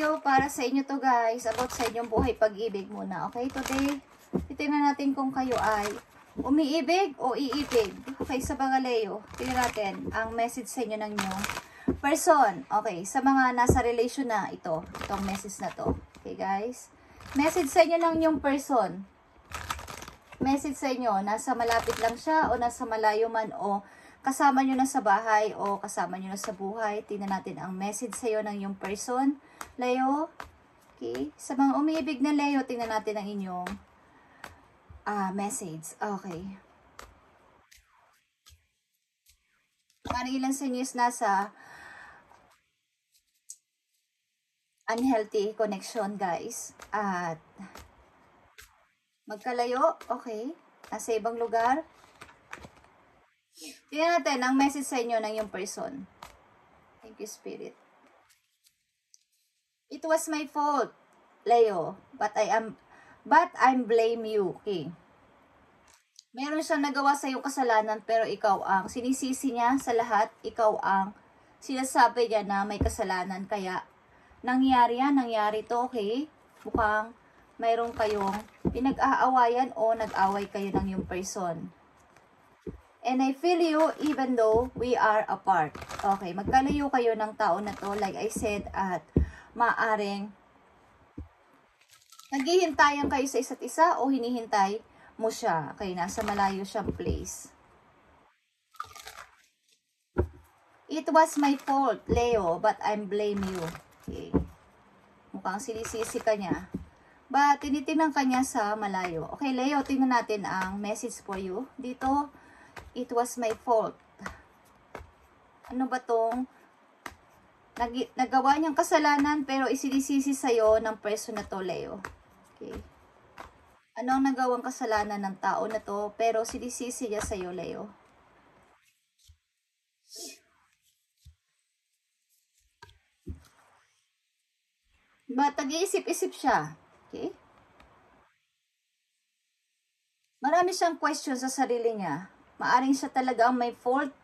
Leo, para sa inyo to guys, about sa inyong buhay pag-ibig muna. Okay, today, titingnan natin kung kayo ay umiibig o iibig. Okay, sa mga Leo, tingnan natin ang message sa inyo ng inyong person. Okay, sa mga nasa relation na itong message na to. Okay guys, message sa inyo ng inyong person. Message sa inyo, nasa malapit lang siya o nasa malayo man o kasama nyo na sa bahay o kasama nyo na sa buhay. Tingnan natin ang message sa iyo ng iyong person, Leo. Okay, sa mga umiibig na Leo, tingnan natin ang inyong message. Okay. Parang ilan sa inyo is nasa unhealthy connection guys. At magkalayo, okay. Nasa ibang lugar. Tingnan natin ang message sa inyo ng yung person. Thank you, Spirit. It was my fault, Leo, but I'm blame you. Okay. Meron siyang nagawa sa iyong kasalanan, pero ikaw ang sinisisi niya sa lahat. Ikaw ang sinasabi niya na may kasalanan. Kaya, nangyari to, okay? Mukhang mayroon kayong pinag-aawayan o nag-away kayo ng yung person. And I feel you even though we are apart. Okay, magkalayo kayo ng tao na to, like I said, at maaring naghihintayan kayo sa isa't isa o hinihintay mo siya. Okay, nasa malayo siyang place. It was my fault, Leo, but I'm blame you. Okay. Mukhang sinisisi ka niya. But tinitingnan ka niya sa malayo. Okay, Leo, tingnan natin ang message for you. Dito, it was my fault. Ano ba tong nagawa niyang kasalanan pero isinisisi sa'yo ng person na to, Leo. Okay. Ano ang nagawang kasalanan ng tao na to pero sinisisi niya sa'yo, Leo? But nag-iisip-isip siya. Okay? Marami siyang question sa sarili niya. Maaring siya talaga ang may fault.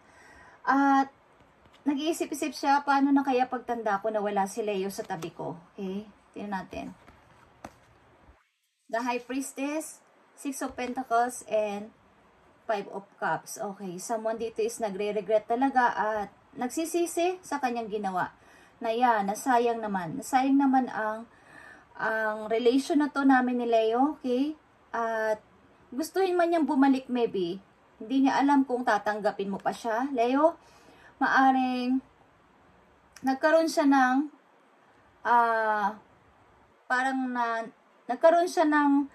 At nag-iisip-isip siya, paano na kaya pagtanda ko na wala si Leo sa tabi ko? Okay? Tingnan natin. The High Priestess, 6 of Pentacles, and 5 of Cups. Okay, someone dito is nagre-regret talaga at nagsisisi sa kanyang ginawa. Na yan, nasayang naman. Nasayang naman ang relation na to namin ni Leo. Okay? At gustuhin man niyang bumalik maybe. Hindi niya alam kung tatanggapin mo pa siya. Leo, maaring nagkaroon siya ng nagkaroon siya ng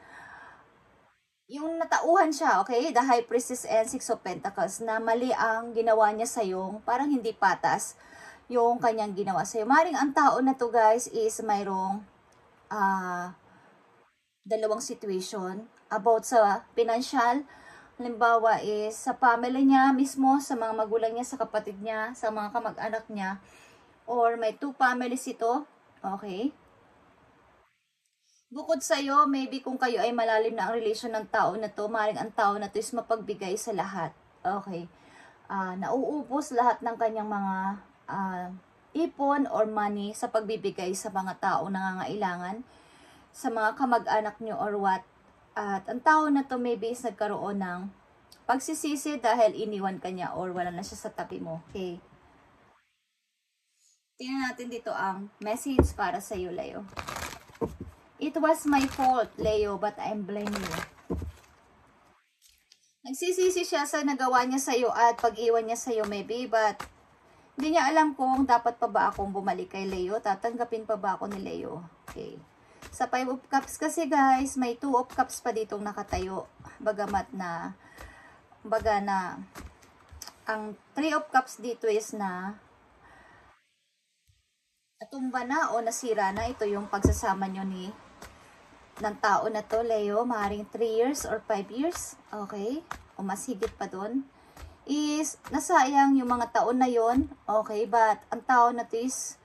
yung natauhan siya, okay? The High Priestess and 6 of Pentacles na mali ang ginawa niya sa'yo. Parang hindi patas yung kanyang ginawa sa'yo. Maring ang tao na to guys is mayroong dalawang situation about sa financial. Halimbawa is sa family niya mismo, sa mga magulang niya, sa kapatid niya, sa mga kamag-anak niya. Or may 2 families ito. Okay? Bukod sa iyo, maybe kung kayo ay malalim na ang relasyon ng tao na to, maring ang tao na to is mapagbigay sa lahat. Okay? Nauubos lahat ng kanyang mga ipon or money sa pagbibigay sa mga tao nangangailangan, sa mga kamag-anak niyo or what. At ang tao na to maybe is nagkaroon ng pagsisisi dahil iniwan ka niya or wala na siya sa tabi mo. Okay? Tingnan natin dito ang message para sa iyo, Leo. It was my fault, Leo, but I'm blaming you. Nagsisisi siya sa nagawa niya sa iyo at pag-iwan niya sa iyo maybe, but hindi niya alam kung dapat pa ba akong bumalik kay Leo. Tatanggapin pa ba ako ni Leo? Okay. Sa 5 of Cups kasi guys, may 2 of Cups pa ditong nakatayo. Bagamat na, ang 3 of Cups dito is na natumba na o nasira na. Ito yung pagsasama nyo ng tao na to, Leo. Maaaring 3 years or 5 years. Okay? O mas higit pa dun. Is nasayang yung mga taon na yon. Okay? But ang tao na to is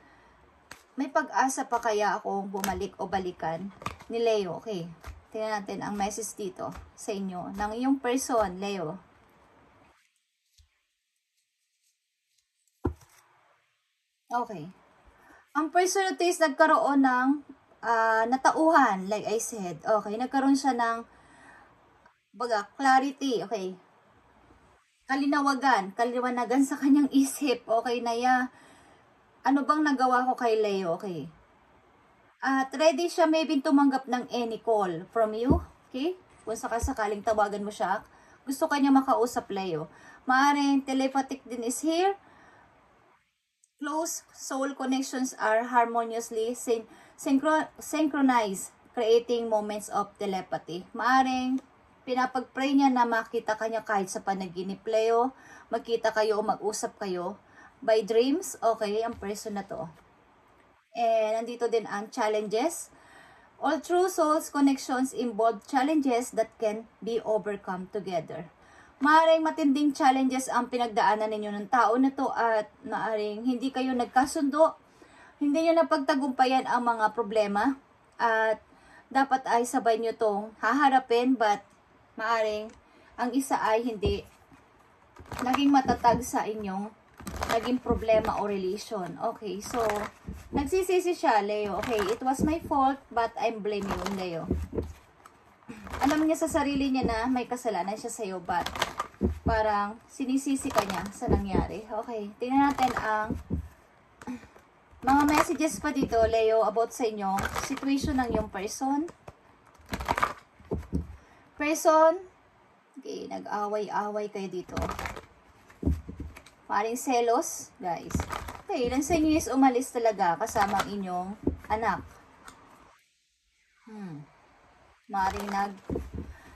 may pag-asa pa kaya akong bumalik o balikan ni Leo. Okay. Tingnan natin ang message dito sa inyo ng iyong person, Leo. Okay. Ang person na to is nagkaroon ng natauhan, like I said. Okay, nagkaroon siya ng clarity, okay. Kaliwanagan sa kanyang isip, okay, ano bang nagawa ko kay Leo, okay. At ready siya maybe tumanggap ng any call from you, okay. Kung sakasakaling tawagan mo siya, gusto kanya makausap Leo. Maaaring telepathic din is here. Close soul connections are harmoniously synchronized, creating moments of telepathy. Maaring pinapag-pray niya na makita kanya kahit sa panaginip, Leo. Magkita kayo o mag-usap kayo by dreams, okay, ang person na to. And nandito din ang challenges. All true souls connections involve challenges that can be overcome together. Maaring matinding challenges ang pinagdaanan ninyo ng tao na to at maaring hindi kayo nagkasundo, hindi nyo napagtagumpayan ang mga problema at dapat ay sabay nyo tong haharapin, but maaring ang isa ay hindi naging matatag sa inyong naging problema o relation. Okay, so nagsisisi siya, Leo. Okay, it was my fault but I'm blaming you, Leo. Alam niya sa sarili niya na may kasalanan siya sa'yo, but parang sinisisi ka niya sa nangyari. Okay, tingnan natin ang mga messages pa dito, Leo, about sa inyong situation ng yung person. Okay, nag-away-away kayo dito. Maring selos, guys. Okay, ilan sa inyo is umalis talaga kasama ang inyong anak. Maring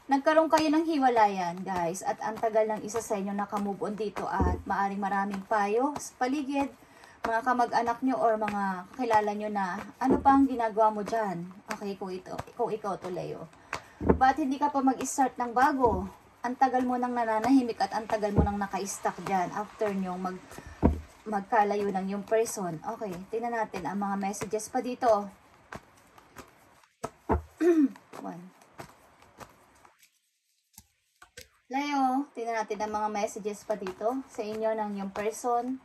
nagkaroon kayo ng hiwalayan, guys, at ang tagal ng isa sa inyo nakamove on dito at maaring maraming payo sa paligid, mga kamag-anak nyo or mga kakilala nyo na ano pa ang ginagawa mo dyan. Okay, kung ikaw to, Leo. But hindi ka pa mag-start ng bago. Ang tagal mo nang nananahimik at ang tagal mo nang naka-stuck dyan after nyo magkalayo ng yung person. Okay, tingnan natin ang mga messages pa dito. 1. Leo, tingnan natin ang mga messages pa dito sa inyo ng yung person.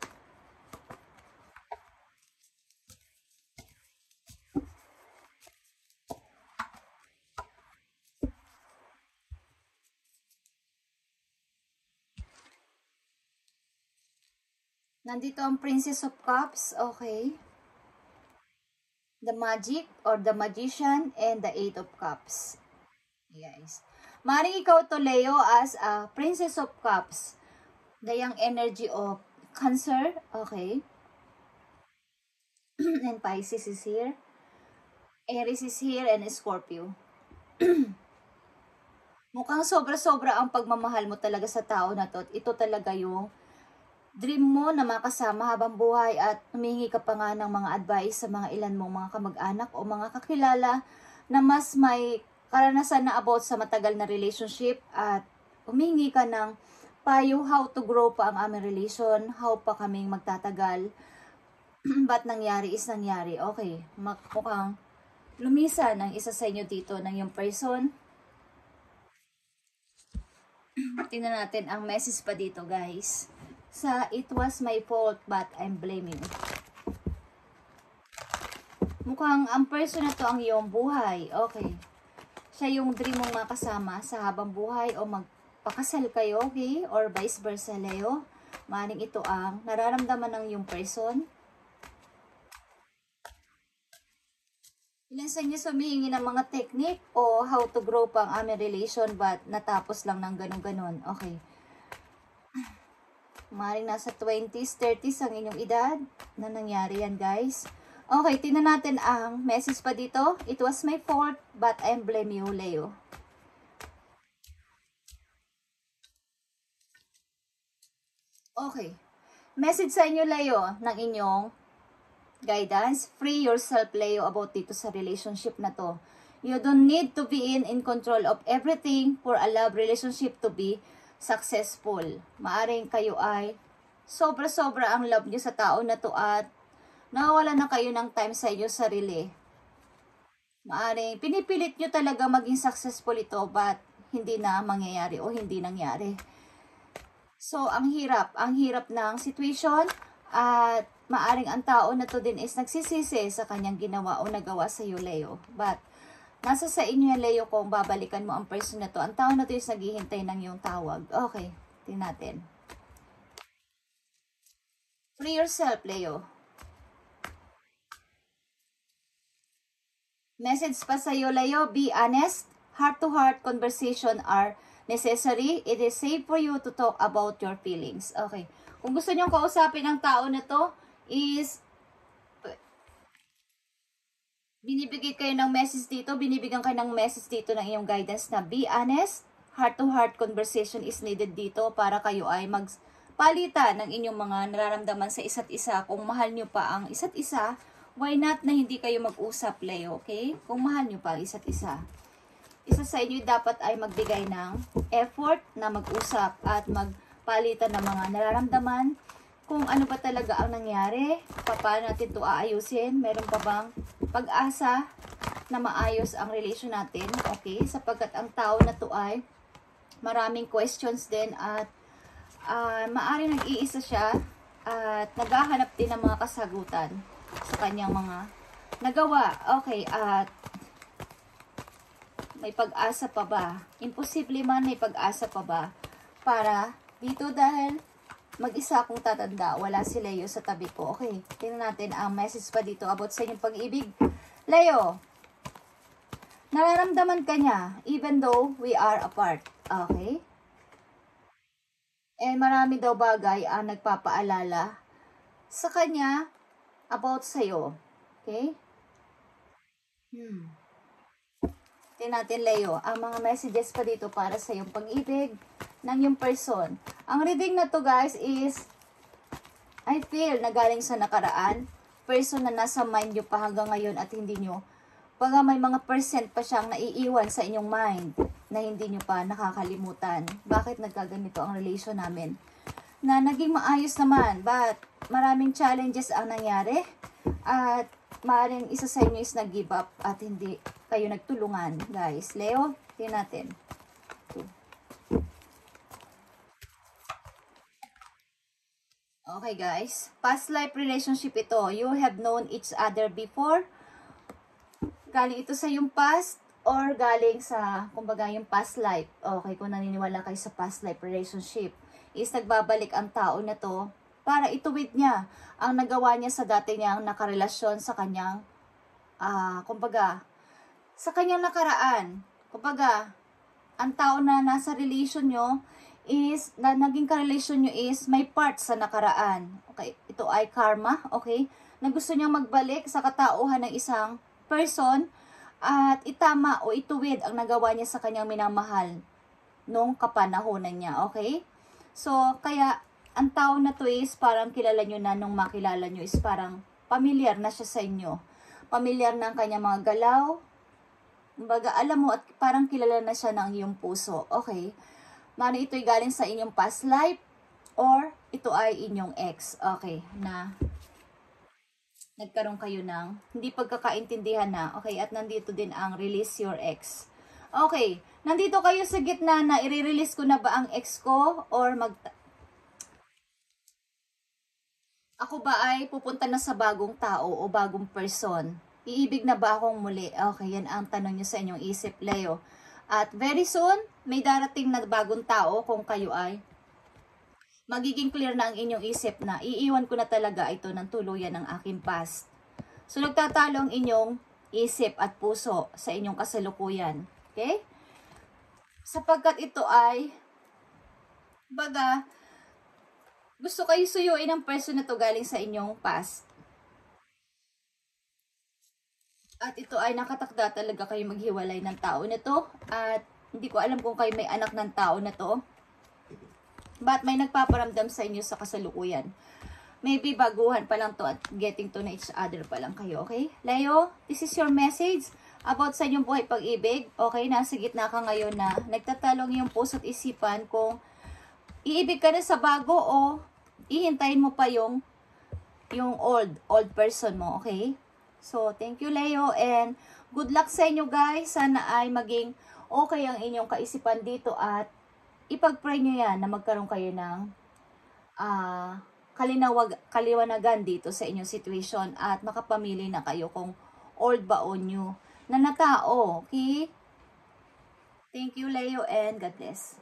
Nandito ang Princess of Cups, okay. The Magic or the Magician and the Eight of Cups. Guys. Maring ikaw to, Leo, as a Princess of Cups. The young energy of Cancer, okay. And Pisces is here. Aries is here and Scorpio. Mukhang sobra-sobra ang pagmamahal mo talaga sa tao na to. Ito talaga yung dream mo na makasama habang buhay at humingi ka pa nga ng mga advice sa mga ilan mong mga kamag-anak o mga kakilala na mas may karanasan na about sa matagal na relationship at humingi ka ng payo how to grow pa ang aming relation, how pa kaming magtatagal. But nangyari is nangyari. Okay, mukhang lumisan ang isa sa inyo dito ng yung person. Tingnan natin ang message pa dito, guys. Sa it was my fault but I'm blaming. Mukhang ang person na to ang iyong buhay. Okay. Siya yung dream mong makasama sa habang buhay o magpakasal kayo, okay? Or vice versa, Leo. Maring ito ang nararamdaman ng yung person. Ilan sa inyo sumihingi ng mga technique o how to grow pa ang aming relation but natapos lang ng ganun-ganon. Okay. Maring nasa 20s, 30s ang inyong edad na nangyari yan, guys. Okay, tingnan natin ang message pa dito. It was my fault, but I blame you, Leo. Okay. Message sa inyo, Leo, ng inyong guidance. Free yourself, Leo, about dito sa relationship na to. You don't need to be in control of everything for a love relationship to be successful. Maaring kayo ay sobra-sobra ang love nyo sa tao na to at nawawala na kayo ng time sa inyo sarili. Maaring pinipilit nyo talaga maging successful ito but hindi na mangyayari o hindi nangyari. So, ang hirap ng situation at maaring ang tao na to din is nagsisisi sa kanyang ginawa o nagawa sa iyo, Leo. But, nasa sa inyo yan, Leo, kung babalikan mo ang person na to. Ang tao na to is naghihintay ng iyong tawag. Okay, tingnan natin. Free yourself, Leo. Message pa sa iyo, Leo, be honest. Heart-to-heart conversation are necessary. It is safe for you to talk about your feelings. Okay. Kung gusto nyo kausapin ang tao na to, is binibigay kayo ng message dito, binibigyan kayo ng message dito ng iyong guidance na be honest. Heart-to-heart conversation is needed dito para kayo ay magpalitan ng inyong mga nararamdaman sa isa't isa. Kung mahal nyo pa ang isa't isa, why not na hindi kayo mag-usap, Leo, okay? Kung mahal nyo pa ang isa't isa. Isa sa inyo dapat ay magbigay ng effort na mag-usap at magpalitan ng mga nararamdaman. Kung ano ba talaga ang nangyari, paano natin ito aayusin, meron pa bang pag-asa na maayos ang relasyon natin, okay? Sapagkat ang tao na to ay maraming questions din at maaaring nag-iisa siya at naghahanap din ng mga kasagutan sa kanyang mga nagawa. Okay, at may pag-asa pa ba? Imposible man may pag-asa pa ba para dito dahil mag-isa akong tatanda, wala si Leo sa tabi ko. Okay, tingnan natin ang message pa dito about sa inyong pag-ibig. Leo, nararamdaman ka niya even though we are apart. Okay? And marami daw bagay ang nagpapaalala sa kanya about sa'yo. Okay? Tingnan natin, Leo, ang mga messages pa dito para sa iyong pag-ibig ng yung person. Ang reading na to, guys, is I feel na galing sa nakaraan, person na nasa mind nyo pa hanggang ngayon at hindi nyo, pag may mga percent pa siyang naiiwan sa inyong mind na hindi nyo pa nakakalimutan. Bakit nagkaganito ang relation namin? Na naging maayos naman, but maraming challenges ang nangyari at maaaring isa sa inyo is nag-give up at hindi kayo nagtulungan, guys. Leo, tingnan natin. Okay, guys. Past life relationship ito. You have known each other before. Galing ito sa yung past or galing sa, kumbaga, yung past life. Okay, kung naniniwala kayo sa past life relationship, is nagbabalik ang tao na to para ituwid niya ang nagawa niya sa dati niyang nakarelasyon sa kanyang, kumbaga, sa kanyang nakaraan. Kumbaga, ang tao na nasa relation nyo is, na naging karelasyon nyo is, may part sa nakaraan. Okay, ito ay karma, okay? Na gusto niyang magbalik sa katauhan ng isang person at itama o ituwid ang nagawa niya sa kanyang minamahal nung kapanahonan niya, okay? So, kaya, ang tao na to is parang kilala nyo na nung makilala nyo is parang pamilyar na siya sa inyo. Pamilyar na ang kanyang mga galaw. Kumbaga, alam mo at parang kilala na siya ng iyong puso, okay? Mano ito'y galing sa inyong past life or ito ay inyong ex, okay, na nagkaroon kayo ng hindi pagkakaintindihan na, okay, at nandito din ang release your ex. Okay, nandito kayo sa gitna na i-release ko na ba ang ex ko or ako ba ay pupunta na sa bagong tao o bagong person? Iibig na ba akong muli? Okay, yan ang tanong nyo sa inyong isip, Leo. At very soon, may darating na bagong tao kung kayo ay magiging clear na ang inyong isip na iiwan ko na talaga ito ng tuluyan ng aking past. So, nagtatalo ang inyong isip at puso sa inyong kasalukuyan. Okay? Sapagkat ito ay, baga, gusto kayo suyuin ng person na to galing sa inyong past. At ito ay nakatakda talaga kayo maghiwalay ng tao na to. At hindi ko alam kung kayo may anak ng tao na to. But may nagpaparamdam sa inyo sa kasalukuyan. Maybe baguhan pa lang to at getting to know each other pa lang kayo, okay? Leo, this is your message about sa inyong buhay pag-ibig. Okay, nasa gitna ka ngayon na nagtatalong yung puso at isipan kung iibig ka na sa bago o ihintayin mo pa yung old person mo, okay? So, thank you, Leo, and good luck sa inyo, guys. Sana ay maging okay ang inyong kaisipan dito at ipag-pray nyo yan na magkaroon kayo ng kaliwanagan dito sa inyong situation at makapamili na kayo kung old ba o new na natao. Okay? Thank you, Leo, and God bless.